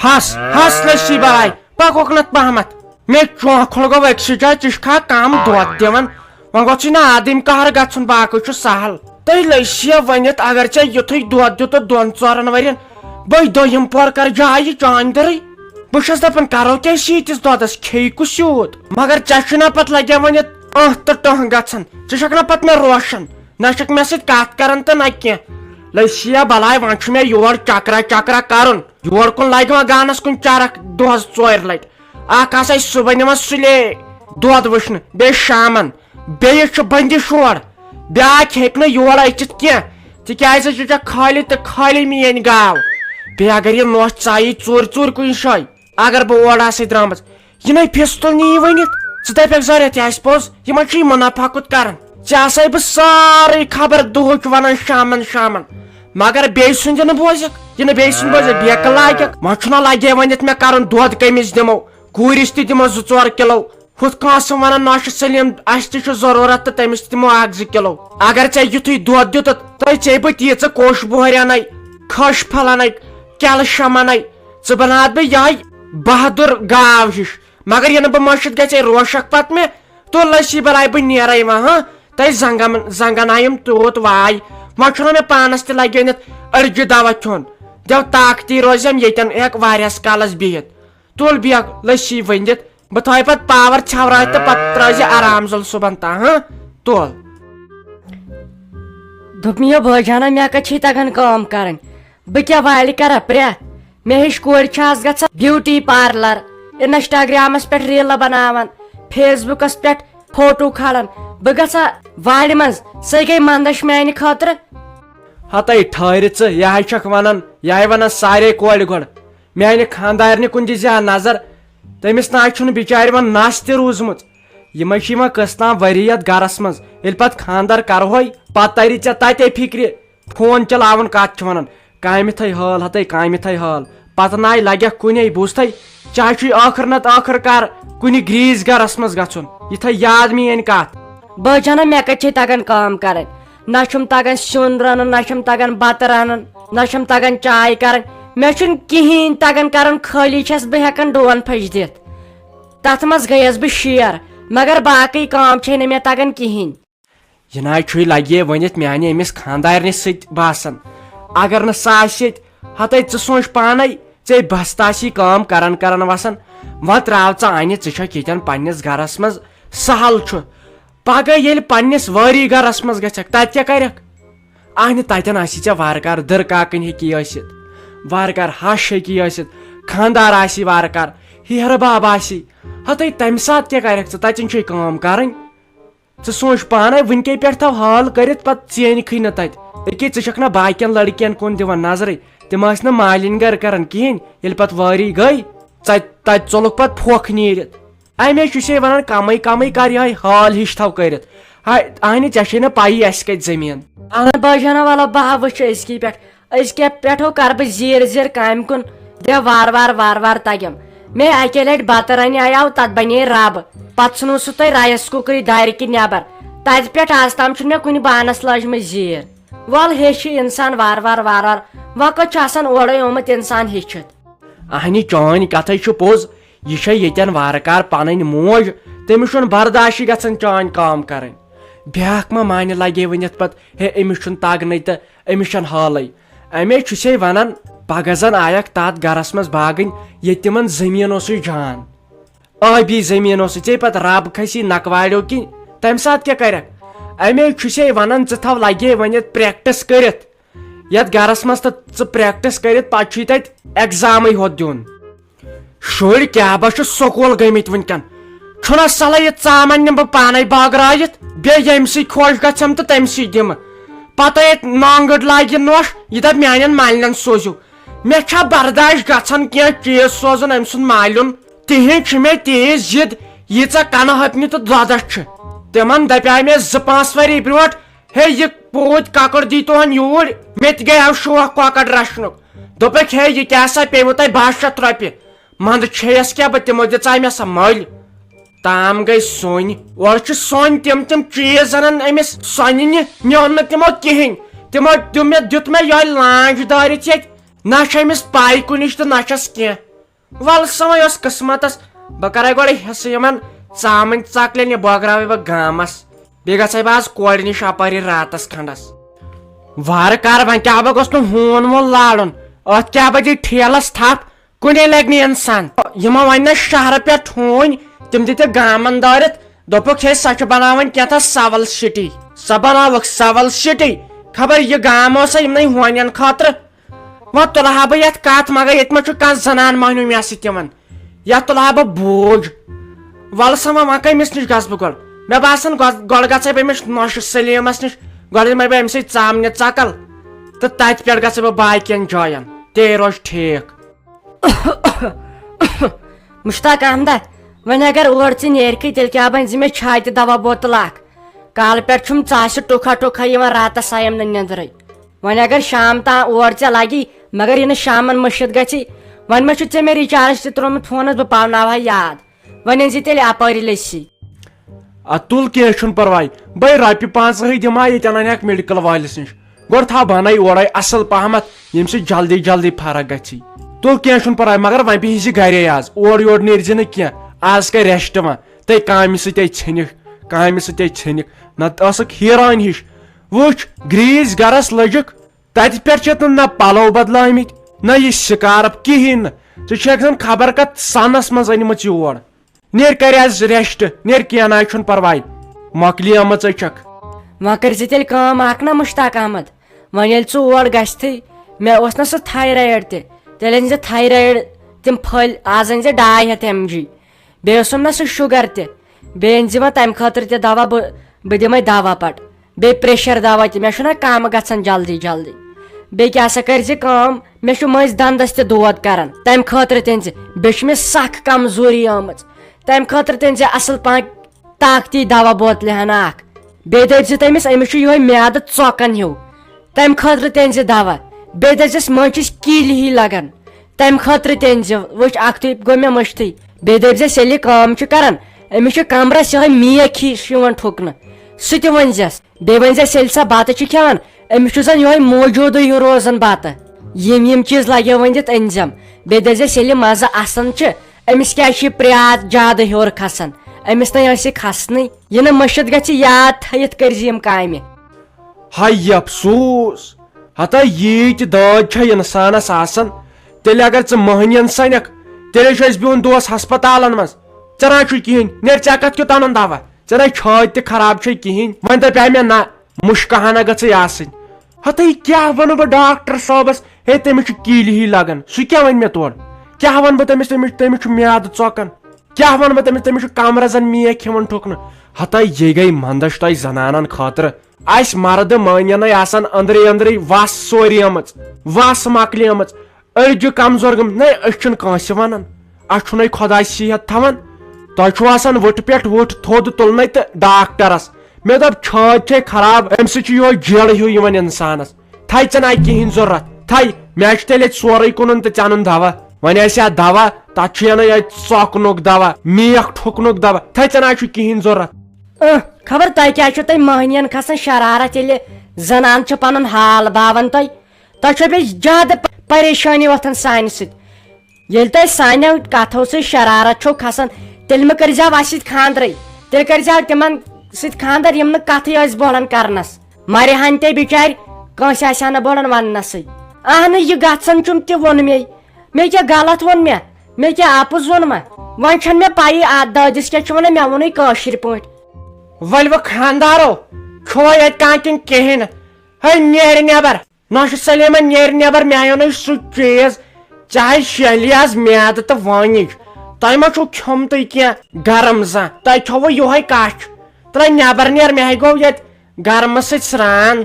ہس لسی بلائی پکوک نت پہمت مے چونکھل گو أکسٕے جایہِ ژٕ چھکھا کم دۄد دِوان وۄنۍ گوٚژھُے نہٕ آدم قہر گژھُن باقٕے چھُ سہل تُہۍ لٔسِو ؤنِتھ اگر ژےٚ یُتھُے دۄد دِتُتھ 2-4 ؤرین بٔے دوٚیِم پور کر جایہِ چانہِ دٔرٕے بہٕ چھُس دپان کرو کیٛاہ شیٖتِس دۄدس کھیٚیہِ کُس سیوٗد مگر ژےٚ چھُنا پتہٕ لگیا ؤنِتھ تہٕ ٹٔہ گژھان ژٕ چھکھ نا پتہٕ مےٚ روشن نہ چھکھ مےٚ سۭتۍ کتھ کران تہٕ نہ کینٛہہ لٔسیا بلاے وۄنۍ چھُ مےٚ یور چکرا کرُن یور کُن لگہِ وۄنۍ گانس کُن چرکھ دۄہس 4 لٹہِ اکھ آسے صبحن یِوان سُلے دۄد وٕچھنہٕ بیٚیہِ شامن بیٚیہِ چھُ بندِ شور بیاکھ ہیٚکہِ نہٕ یور أژِتھ کینٛہہ تِکیازِ یہِ چھےٚ خٲلی تہٕ خٲلی میٲنۍ گاو بیٚیہِ اگر یہِ نوٚش ژایہِ ژوٗرِ کُنہِ جایہِ اگر بہٕ اور آسے درامٕژ یِمے پِستُل نِیہِ ؤنِتھ ژٕ دپکھ ضرورت آسہِ پوٚز یِمن چھُ یہِ مُنافع کُت کران ژےٚ آسے بہٕ سٲرٕے خبر دُہُچ ونان شامن مگر بیٚیہِ سُنٛد نہٕ بوزکھ یہِ نہٕ بیٚیہِ سُنٛد بوزکھ بیکہٕ لاگکھ وۄنۍ چھُنہ لگے ؤنِتھ مےٚ کرُن دۄد کٔمِس دِمو گوٗرِس تہِ دِمو 2-4 کِلو ہُتھ کٲنٛسہِ ونان نۄشہِ سلیٖم اسہِ تہِ چھُ ضروٗرت تہٕ تٔمِس تہِ دِمو 1-2 کِلو اگر ژےٚ یُتھُے دۄد دِتُتھ تۄہہِ ژےٚ بہٕ تیٖژٕ کوٚش بۄہرِ انے کھٔش پھل انے کیلشم انے ژٕ بناوتھ بہٕ یِہے بہادُر گاو ہِش مگر یہِ نہٕ بہٕ مٔشِتھ گژھے روشکھ پتہٕ مےٚ تُل لسی بلاے بہٕ نیرے وۄنۍ تۄہہِ زنگن آیم تیوٗت واے وۄنۍ چھُنہ مےٚ پانس تہِ لگہِ أنِتھ أڑجہِ دوا کھیوٚن دٮ۪و طاقتی روزیم ییٚتٮ۪ن ہٮ۪کہِ واریاہس کالس بِہِتھ تُل بیکھ لسی ؤنِتھ بہٕ تھاوے پتہٕ پاور ژھٮ۪ورٲیِتھ تہٕ پتہٕ ترٲے زِ آرام زل صبحن تام تُل دوٚپمِیو بٲجانا مےٚ کتہِ چھے تگان کٲم کرٕنۍ بہٕ کیٛاہ والہِ کرا پرٛٮ۪تھ مےٚ ہِش کورِ چھِ آز گژھان بیوٗٹی پارلر انسٹاگرامس پٮ۪ٹھ ریٖلہٕ بناوان فیس بُکس پٮ۪ٹھ فوٹو کھالان بہٕ گژھا وارِ منٛز سۄ گٔے منٛدچھ میانہِ خٲطرٕ ہتے ٹھہرِ ژٕ یہے چھکھ ونان یہے ونان سارے کورِ گۄڈٕ میانہِ خاندارنہِ کُن دِ زِ نظر تٔمِس ناے چھُنہٕ بِچارِ وۄنۍ نس تہِ روٗزمٕژ یِمے چھِ یِوان قٕسطام ؤری یتھ گرس منٛز ییٚلہِ پتہٕ خاندر کرہوے پتہٕ ترِ ژےٚ تتے فِکرِ فون چلاوُن کتھ چھِ ونان کامہِ تھٲے حال ہتے کامہِ تھٲے حال پتہٕ ناے لگٮ۪کھ کُنے بوٗزتھے چاہے چھُے ٲخر نتہٕ ٲخر کار کُنہِ گریٖس گرس منٛز گژھُن یہِ تھٲے یاد میٲنۍ کتھ بٲجانا مےٚ کتہِ چھے تگان کٲم کرٕنۍ نہ چھُم تگان سیُن رنُن نہ چھُم تگان بتہٕ رنُن نہ چھُم تگان چاے کرٕنۍ مےٚ چھُنہٕ کہیٖنۍ تگان کرُن خٲلی چھس بہٕ ہٮ۪کان ڈوٗن پھٔچ دِتھ تتھ منٛز گٔیس بہٕ شیر مگر باقٕے کٲم چھے نہٕ مےٚ تگان کہیٖنۍ یہِ ناے چھُے لگے ؤنِتھ میانہِ أمِس خاندارنہِ سۭتۍ باسان اگر نہٕ سۄ آسہِ ییٚتہِ ہتے ژٕ سونٛچ پانے ژےٚ بستہٕ آسی کٲم کران وسان وۄنۍ تراو ژٕ انہِ ژٕ چھکھ ییٚتٮ۪ن پننِس گرس منٛز سہل چھُ پگہہ ییٚلہِ پننِس وٲری گرس منٛز گژھکھ تتہِ کیٛاہ کرکھ اہنہِ تتٮ۪ن آسی ژےٚ وارٕ کار دٕرکاکٕنۍ ہیٚکی ٲسِتھ وارٕ کار ہش ہیٚکی ٲسِتھ خاندار آسی وارٕ کار ہیہر بب آسی ہتے تمہِ ساتہٕ کیٛاہ کرکھ ژٕ تتٮ۪ن چھے کٲم کرٕنۍ ژٕ سونٛچ پانے وٕنکے پٮ۪ٹھ تھاو حال کٔرِتھ پتہٕ ژینکھٕے نہٕ تتہِ أکے ژٕ چھکھ نہ باقین لڑکین کُن دِوان نظرٕے تِم ٲسۍ نہٕ مالِنۍ گرٕ کران کہیٖنۍ ییٚلہِ پتہٕ وٲری گٔے تتہِ ژوٚلُکھ پتہٕ پھۄکھ نیٖرِتھ امے چھُسے ونان کمٕے کر یِہے حال ہِش تھاو کٔرِتھ اہنہِ ژےٚ چھے نہٕ پایی اسہِ کتہِ زٔمیٖن اہن بٲجانا ولا بہٕ ہا وٕچھِ أزکی پٮ۪ٹھ أزکہِ پٮ۪ٹھو کرٕ بہٕ زیٖر کامہِ کُن دِ وارٕ تگیم مےٚ اکے لٹہِ بتہٕ رنہِ آیاو تتھ بنے رب پتہٕ ژھٕنو سُہ تۄہہِ رایس کُکرٕے دارِ کِنۍ نٮ۪بر تتہِ پٮ۪ٹھ آز تام چھُنہٕ مےٚ کُنہِ بانس لٲجمٕژ زیٖر ول ہیٚچھِ انسان وارٕ وقت چھُ آسان اورے آمُت انسان ہیٚچھِتھ اہنہِ چٲنۍ کتھے چھُ پوٚز یہِ چھے ییٚتٮ۪ن وارٕ کار پنٕنۍ موج تٔمِس چھُنہٕ برداشی گژھان چٲنۍ کٲم کرٕنۍ بیاکھ ما مانہِ لگے ؤنِتھ پتہٕ ہے أمِس چھُنہٕ تگنٕے تہٕ أمِس چھنہٕ حالٕے امے چھُسے ونان پگہہ زن آیکھ تتھ گرس منٛز باگٕنۍ ییٚتہِ تِمن زٔمیٖن اوسُے جان ٲبی زٔمیٖن اوسُے ژےٚ پتہٕ رب کھسی نکواریو کِنۍ تمہِ ساتہٕ کیٛاہ کرکھ امے چھُسے ونان ژٕ تھاو لگے ؤنِتھ پریکٹس کٔرِتھ یتھ گرس منٛز تہٕ ژٕ پریکٹس کٔرِتھ پتہٕ چھُے تتہِ ایگزامٕے ہوت دیُن شُرۍ کیاہ با چھُ سکوٗل گٔمٕتۍ وُنکٮ۪ن چھُنہ صلح یہِ ژامن نِمہٕ بہٕ پانے بٲگرٲیِتھ بیٚیہِ ییٚمہِ سۭتۍ خۄش گژھٮ۪م تہٕ تٔمۍ سٕے دِمہٕ پتہٕ ییٚتہِ نانگٕڑ لاگہِ نوٚش یہِ دپ میانٮ۪ن مالنٮ۪ن سوٗزِو مےٚ چھا برداش گژھان کینٛہہ چیٖز سوزُن أمۍ سُنٛد مالیُن تِہنٛدۍ چھِ مےٚ تیٖژ ضد ییٖژاہ کنہٕ ہپنہِ تہٕ دۄدس چھِ تِمن دپیاے مےٚ 2-5 ؤری برونٛٹھ ہے یہِ پوٗتۍ کۄکُر دیٖتوہن یوٗرۍ مےٚ تہِ گٔیو شوق کۄکر رچھنُک دوٚپکھ ہے یہِ کیٛاہ سا پیٚوٕ تۄہہِ 12 شیٚتھ رۄپیہِ منٛدٕ چھیٚیس کیٛاہ بہٕ تِمو دِژاے مےٚ سۄ مٔلۍ تام گٔے سۄنۍ اورٕ چھِ سۄنۍ تِم چیٖز انان أمِس سۄنہِ مےٚ اوٚن نہٕ تِمو کِہینۍ تِمو دیُت مےٚ یہے لانٛچ دٲرِتھ ییٚتہِ نہ چھِ أمِس پاے کُنِچ تہٕ نہ چھس کینٛہہ ول سمے اس قسمتس بہ کرے گۄڈٕ حصہٕ یِمن ژامٕنۍ ژکلٮ۪ن یہِ بٲگراوے بہٕ گامس بیٚیہِ گژھے بہٕ آز کورِ نِش اپٲری راتس کھنڈس وارٕ کار وۄنۍ کیٛاہ بہٕ گوٚژھ نہٕ ہوٗن ووٗن لارُن اتھ کیٛاہ بہٕ دِ ٹھیلس تھپھ کُنے لگہِ نہٕ انسان یِمو وۄنۍ نہ شہرٕ پٮ۪ٹھ ہوٗنۍ تِم دِتِکھ گامن دٲرِتھ دوٚپُکھ ہے سۄ چھِ بناوٕنۍ کینٛژھا سول سٹی سۄ بناوکھ سول سٹی خبر یہِ گام اوسا یِمنٕے ہونٮ۪ن خٲطرٕ وۄنۍ تُلہٕ ہا بہٕ یتھ کتھ مگر ییٚتہِ ما چھُ کانٛہہ زنان مٔہنیوٗ مےٚ سۭتۍ یِوان یتھ تُلہٕ ہا بہٕ بوٗج ول سا وۄنۍ کٔمِس نِش گژھٕ بہٕ گۄڈٕ مےٚ باسان گۄڈٕ گژھے بہٕ أمِس نۄشہِ سلیٖمس نِش گۄڈٕ دِمے بہٕ أمۍ سٕے ژامنہِ ژکل تہٕ تتہِ پٮ۪ٹھ گژھے بہٕ باقین جاین تے روزِ ٹھیٖک مشتاق احمدہ وۄنۍ اگر اور ژٕ نیرکھٕے تیٚلہِ کیٛاہ بنہِ زِ مےٚ چھاتہِ دوا بوتل اکھ کالہٕ پٮ۪ٹھ چھُم ژاسہِ ٹُکھا ٹُکھا یِوان راتس آیم نہٕ نیٚنٛدرٕے وۄنۍ اگر شام تام اور ژےٚ لگی مگر یہِ نہٕ شامن مٔشِتھ گژھی وۄنۍ ما چھُ ژےٚ مےٚ رِچارٕج تہِ تروومُت فونس بہٕ پاوناوہا یاد وۄنۍ أنۍ زِ تیٚلہِ اپٲری لٔسی اتھ تُل کینٛہہ چھُنہٕ پرواے بے رۄپیہِ 5 دِمہا ییٚتٮ۪ن انکھ میڈکل وٲلِس نِش گۄڈٕ تھاو بنٲے اورے اصل پہمتھ ییٚمہِ سۭتۍ جلدی جلدی فرق گژھی تُل کینٛہہ چھُنہٕ پرواے مگر وۄنۍ بِہی زِ گرے آز اور یور نیرزِ نہٕ کینٛہہ آز کر ریسٹ وۄنۍ تُہۍ کامہِ سۭتی ژھٕنِکھ نتہٕ ٲسٕکھ ہیٖرانہِ ہِش وٕچھ گریٖس گرس لٔجِکھ تتہِ پٮ۪ٹھ چھِ نہٕ نہ پلو بدلٲمٕتۍ نہ یہِ سکارف کہیٖنۍ نہٕ ژٕ چھکھ زن خبر کتھ سنس منٛز أنمٕژ یور نیر کر آز ریسٹ نیر کینٛہہ نہ چھُنہٕ پرواے مۄکلیمٕژے چھکھ وۄنۍ کٔرۍ زِ تیٚلہِ کٲم اکھ نا مشتاق احمد وۄنۍ ییٚلہِ ژٕ اور گژھتھٕے مےٚ اوس نا سُہ تھایرایڈ تہِ تیٚلہِ أنۍ زِ تھایرایڈ تِم پھٔلۍ آز أنۍ زِ 200 mg بیٚیہِ اوسُم نا سُہ شُگر تہِ بیٚیہِ أنۍ زِ وۄنۍ تمہِ خٲطرٕ تہِ دوا بہٕ دِمے دوا پٹ بیٚیہِ پریشر دوا تہِ مےٚ چھُنہ کم گژھان جلدی جلدی بیٚیہِ کیٛاہ سا کٔرۍ زِ کٲم مےٚ چھُ مٔنٛزۍ دنٛدس تہِ دود کران تمہِ خٲطرٕ تہِ أنۍ زِ بیٚیہِ چھِ مےٚ سخ کمزوری آمٕژ تمہِ خٲطرٕ تہِ أنۍ زِ اصل پہن طاقتی دوا بوتلہِ ہنا اکھ بیٚیہِ دٔپۍ زِ تٔمِس أمِس چھُ یِہوے میادٕ ژۄکان ہیوٗ تمہِ خٲطرٕ تہِ أنۍ زِ دوا بیٚیہِ دٔپۍزٮ۪س منٛزٕ چھِس کیٖلۍ ہی لگان تمہِ خٲطرٕ تہِ أنۍ زِ وٕچھ اکھتُے گوٚو مےٚ مٔشتھٕے بیٚیہِ دٔپۍزٮ۪س ییٚلہِ یہِ کٲم چھُ کران أمِس چھُ کمرس یِہوے میکھ ہِش یِوان ٹھُکنہٕ سُہ تہِ ؤنۍزٮ۪س بیٚیہِ ؤنۍزٮ۪س ییٚلہِ سۄ بتہٕ چھِ کھٮ۪وان أمِس چھُ زن یِہوے موجوٗدٕے ہیوٗ روزان بتہٕ یِم چیٖز لگیو ؤنِتھ أنزٮ۪م بیٚیہِ دٔپۍزٮ۪س ییٚلہِ مزٕ آسان چھِ أمِس کیٛازِ چھِ پرٛیاد زیادٕ ہیوٚر کھسان أمِس نَے ٲسۍ یہِ کھسنٕے یہِ نہٕ مٔشِتھ گژھِ یاد تھٲیِتھ کٔرۍ زِ یِم کامہِ ہاے افسوٗس ہتا ییٖتۍ دٲدۍ چھےٚ انسانس آسان تیٚلہِ اگر ژٕ مٔہنِین سنکھ تیٚلے چھُ اسہِ بِہُن دۄہس ہسپتالن منٛز ژےٚ نہ چھُے کِہینۍ نیر ژےٚ کتھ کیُتھ انُن دوا ژےٚ نَے چھٲتۍ تہِ خراب چھے کِہینۍ وۄنۍ دپیٛاے مےٚ نہ مُشکہٕ ہنا گژھٕے آسٕنۍ ہتا یہِ کیٛاہ ونہٕ بہٕ ڈاکٹر صٲبس ہے تٔمِس چھُ کیٖلۍ ہی لگان سُہ کیٛاہ ونہِ مےٚ تورٕ کیٛاہ ونہٕ بہٕ تٔمِس چھُ میادٕ ژۄکان کیٛاہ ونہٕ بہٕ تٔمِس چھُ کمرس زن میکھ یِوان ٹھُکنہٕ ہتا یہِ گٔے منٛدچھ تۄہہِ زنانن خٲطرٕ اسہِ مردٕ مٲنِینٕے آسان أنٛدرٕے أنٛدرٕے وس سوریمٕژ وس مۄکلیمٕژ أڑجہِ کمزور گٔمٕتۍ نہ أسۍ چھِنہٕ کٲنٛسہِ ونان اسہِ چھُنَے خۄداے صحت تھاوان تۄہہِ چھُو آسان وٕٹھٕ پٮ۪ٹھ وٕٹھ تھوٚد تُلنَے تہٕ ڈاکٹرس مےٚ دوٚپ چھٲتۍ چھے خراب امہِ سۭتۍ چھُ یِہوے جیڑٕ ہیوٗ یِوان انسانس تھے ژےٚ نَے کِہینۍ ضروٗرت تھے مےٚ چھُ تیٚلہِ ییٚتہِ سورُے کٕنُن تہٕ ژےٚ اَنُن دوا وۄنۍ آسہِ اتھ دوا تتھ چھُ یِنہٕ ییٚتہِ ژۄکنُک دوا میکھ ٹھُکنُک دوا تھے ژےٚ نَے چھُ کِہینۍ ضروٗرت خبر تۄہہِ کیٛازِ چھُو تۄہہِ مٔہنِین کھسان شرارت ییٚلہِ زنان چھِ پنُن حال باوان تۄہہِ چھو بیٚیہِ زیادٕ پریشٲنی وۄتھان سانہِ سۭتۍ ییٚلہِ تۄہہِ سانیو کتھو سۭتۍ شرارت چھو کھسان تیٚلہِ مہ کٔرزیٚو اسہِ سۭتۍ خانٛدرٕے تیٚلہِ کٔرزیٚو تِمن سۭتۍ خانٛدر یِم نہٕ کتھٕے ٲسۍ بولان کرنس مرِہن تے بِچارِ کٲنٛسہِ آسہِ ہا نہٕ بولان وننسٕے اہنہٕ یہِ گژھان چھُم تہِ ووٚن مےٚ کیٛاہ غلط ووٚن مےٚ کیٛاہ اپُز ووٚن وۄنۍ چھنہٕ مےٚ پیی اتھ دٲدِس کیٛاہ چھُ ونان مےٚ ووٚنُے کٲشِر پٲٹھۍ ولہِ وۄنۍ خانٛدارو چھُوا ییٚتہِ کانٛہہ کِنہٕ کِہینۍ نہٕ ہے نیرِ نٮ۪بر نۄشہِ سلیمن نیرِ نٮ۪بر مےٚ اَنیو نہٕ سُہ چیٖز چاہے شیٚلہِ آز میادٕ تہٕ وٲنِج تۄہہِ ما چھُو کھیوٚمتُے کینٛہہ گرم زانٛہہ تۄہہِ کھیوٚوُ یِہوے کچھ ترٛٲے نٮ۪بر نیر مےٚ ہے گوٚو ییٚتہِ گرمہٕ سۭتۍ سران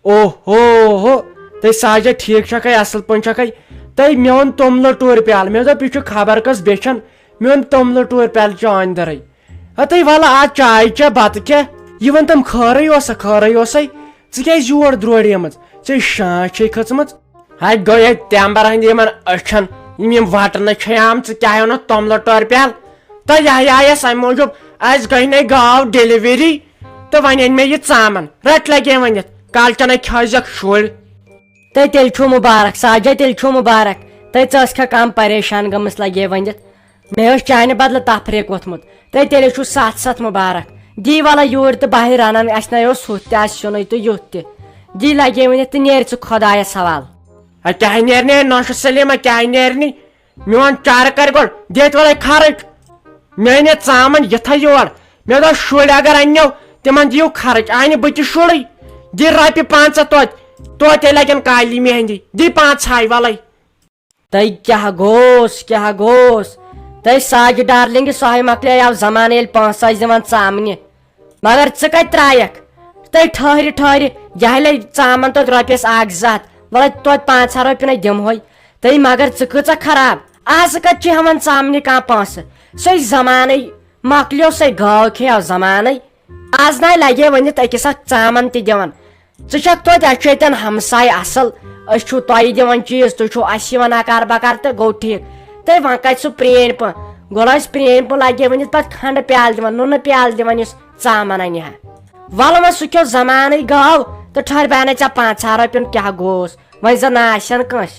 اوہو تُہۍ ساجا ٹھیٖک چھکھے اصل پٲٹھۍ چھکھے تۄہہِ مےٚ اوٚن توٚملہٕ ٹوٗرِ پیالہٕ مےٚ دوٚپ یہِ چھُ خبر کٔژ بیچھان مےٚ اوٚن توٚملہٕ ٹوٗرِ پیالہٕ چٲنۍ دٔرٕے تُہۍ وَلہٕ آز چاے چےٚ بتہٕ کھےٚ یہِ ؤنۍ تٔمۍ خٲرٕے اوسے ژٕ کیٛازِ یور درٛوڑیمٕژ ژےٚ شانٛش چھے کھٔژمٕژ ہے گوٚو ییٚتہِ تیمبر ہٕنٛدۍ یِمن أچھن یِم وٹنہٕ چھے آمژٕ کیٛاہ اوٚنُتھ توٚملہٕ ٹوٗرِ پیالہٕ تہٕ یہِ آیس امہِ موٗجوٗب اسہِ گٔے نے گاو ڈیلؤری تہٕ وۄنۍ أنۍ مےٚ یہِ ژامن رٹ لگے ؤنِتھ کالچنٕے کھٲزیکھ شُرۍ تیٚلہِ چھُو مُبارک ساجا تیٚلہِ چھُو مُبارک ژٕ ٲسکھا کم پریشان گٔمٕژ لگے ؤنِتھ مےٚ ٲس چانہِ بدلہٕ تفریٖق ووٚتھمُت تیٚلے چھُ سَتھ مُبارک دی وَلا یوٗرۍ تہٕ بہہِ رنان اَسہِ نَے اوس ہُتھ تہِ آسہِ سیُنٕے تہٕ یُتھ تہِ دی لگے ؤنِتھ تہٕ نیرِ ژٕ خۄدایس حوال کیٛاہ نیرنہِ نوشہٕ سلیٖما کیٛاہ نیرنہِ میون چارٕ کر گۄڈٕ دِتھ وَلے خرٕچ مےٚ أنۍ ژامن یِتھے یور مےٚ دوٚپ شُرۍ اگر اَننو تِمن دِیِو خرٕچ آیہِ نہٕ بہٕ تہِ شُرٕے دِ رۄپیہِ 500 توتہِ لگن کالی مہندی دی 5 وَلے تۄہہِ کیٛاہ گوس تۄہہِ ساجہِ ڈارلِنگہِ سۄے مۄکلیو زمانہٕ ییٚلہِ پونٛسہٕ ٲسۍ دِوان ژامنہِ مگر ژٕ کتہِ ترٛایکھ تُہۍ ٹھہرِ یہِ لے ژامن توتہِ رۄپیس 1-2 وَلے توتہِ 5 رۄپیہِ دِمہوے تُہۍ مگر ژٕ کۭژاہ خراب آز کتہِ چھِ ہٮ۪وان ژامنہِ کانٛہہ پونٛسہٕ سُے زمانے مۄکلیو سُے گٲو کھیٚیو زمانے آز ناے لگے ؤنِتھ أکِس اکھ ژامن تہِ دِوان ژٕ چھکھ توتہِ اَسہِ چھُ ییٚتٮ۪ن ہمساے اصل أسۍ چھُو تۄہہِ دِوان چیٖز تُہۍ چھُو اَسہِ یِوان اکار بکار تہٕ گوٚو ٹھیٖک تُہۍ وۄنۍ کتہِ سُہ پرٛٲنۍ پٲ گۄڈٕ ٲسۍ پرٛٲنۍ پٲ لگے ؤنِتھ پتہٕ کھنڈٕ پیالہٕ دِوان نُنہٕ پیالہٕ دِوان یُس ژامن انہِ ہا وَلہٕ وۄنۍ سُہ کھیٚو زمانے گٲو تہٕ ٹھہر بہٕ انَے ژےٚ 5 رۄپین کیٛاہ گوس وۄنۍ زن آسن کٲنٛسہِ